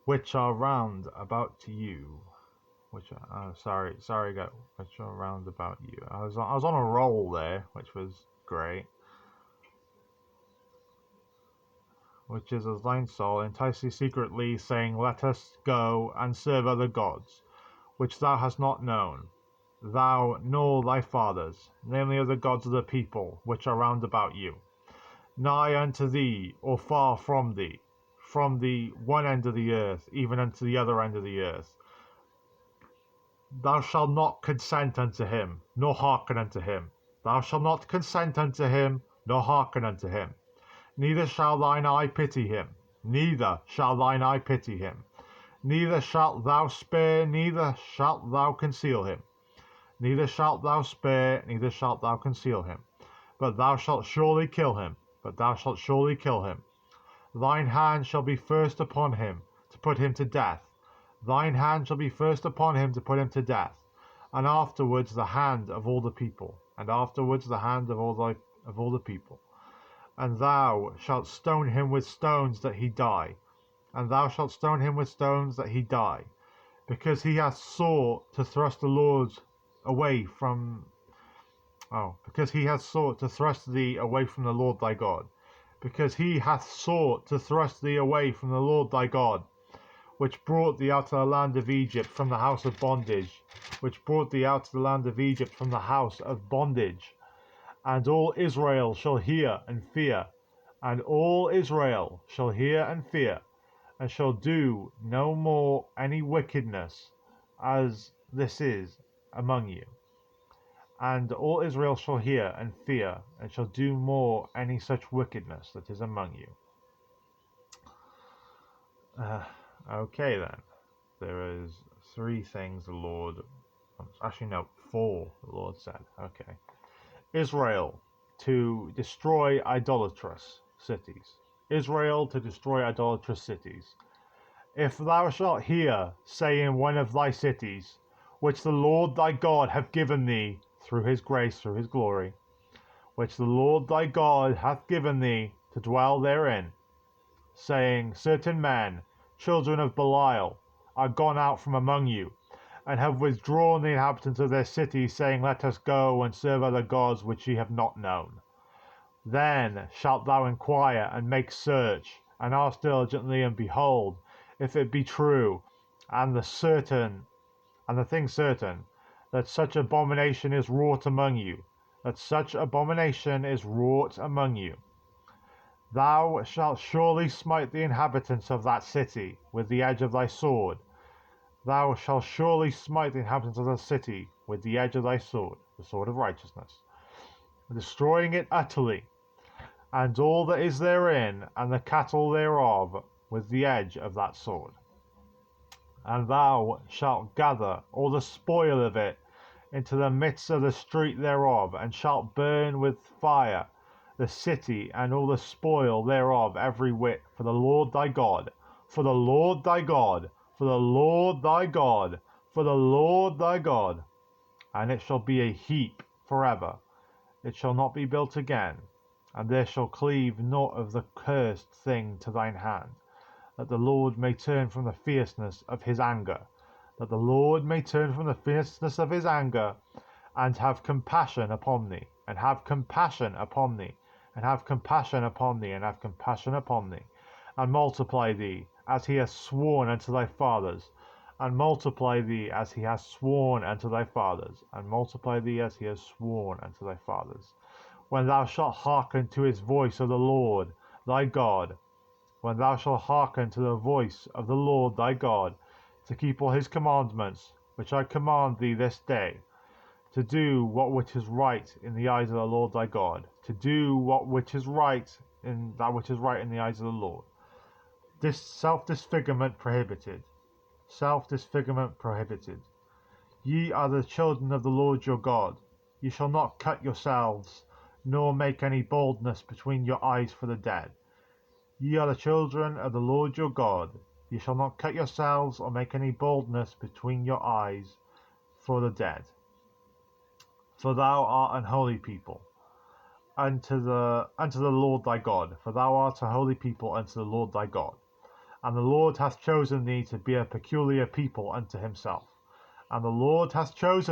which are round about you. Which are round about you. I was on a roll there, which was great. Which is as thine soul entice thee secretly, saying, Let us go and serve other gods, which thou hast not known, thou nor thy fathers, namely of the gods of the people, which are round about you, nigh unto thee, or far from the one end of the earth, even unto the other end of the earth. Thou shalt not consent unto him, nor hearken unto him. Thou shalt not consent unto him, nor hearken unto him. Neither shall thine eye pity him, neither shall thine eye pity him. Neither shalt thou spare, neither shalt thou conceal him. Neither shalt thou spare, neither shalt thou conceal him. But thou shalt surely kill him, but thou shalt surely kill him. Thine hand shall be first upon him, to put him to death. Thine hand shall be first upon him to put him to death, and afterwards the hand of all the people, and afterwards the hand of all the people. And thou shalt stone him with stones that he die, and thou shalt stone him with stones that he die, because he hath sought to thrust the Lord away from because he hath sought to thrust thee away from the Lord thy God, because he hath sought to thrust thee away from the Lord thy God, which brought thee out of the land of Egypt from the house of bondage, which brought thee out of the land of Egypt from the house of bondage. And all Israel shall hear and fear, and all Israel shall hear and fear, and shall do no more any wickedness as this is among you. And all Israel shall hear and fear, and shall do more any such wickedness that is among you. Okay then. There is three things the Lord... Actually no, four the Lord said. Okay. Israel to destroy idolatrous cities. Israel to destroy idolatrous cities. If thou shalt hear, say in one of thy cities, which the Lord thy God hath given thee, through his grace, through his glory, which the Lord thy God hath given thee to dwell therein, saying, Certain men, children of Belial, are gone out from among you, and have withdrawn the inhabitants of their cities, saying, Let us go and serve other gods which ye have not known. Then shalt thou inquire and make search, and ask diligently, and behold, if it be true, and the thing certain, that such abomination is wrought among you, thou shalt surely smite the inhabitants of that city with the edge of thy sword. Thou shalt surely smite the inhabitants of the city with the edge of thy sword, the sword of righteousness, destroying it utterly, and all that is therein, and the cattle thereof, with the edge of that sword. And thou shalt gather all the spoil of it into the midst of the street thereof, and shalt burn with fire the city and all the spoil thereof every whit, for the Lord thy God, for the Lord thy God, for the Lord thy God, for the Lord thy God. And it shall be a heap forever, it shall not be built again, and there shall cleave naught of the cursed thing to thine hand, that the Lord may turn from the fierceness of his anger, that the Lord may turn from the fierceness of his anger, and have compassion upon thee, and have compassion upon thee, and have compassion upon thee, and have compassion upon thee, and multiply thee as he hath sworn unto thy fathers, and multiply thee as he hath sworn unto thy fathers, and multiply thee as he hath sworn unto thy fathers. When thou shalt hearken to his voice of the Lord thy God, when thou shalt hearken to the voice of the Lord thy God, to keep all his commandments, which I command thee this day, to do which is right in the eyes of the Lord thy God, to do which is right in the eyes of the Lord. This self-disfigurement prohibited. Self-disfigurement prohibited. Ye are the children of the Lord your God. Ye shall not cut yourselves, nor make any baldness between your eyes for the dead. Ye are the children of the Lord your God. Ye shall not cut yourselves, or make any baldness between your eyes for the dead. For thou art an holy people unto the Lord thy God. For thou art a holy people unto the Lord thy God. And the Lord hath chosen thee to be a peculiar people unto himself. And the Lord hath chosen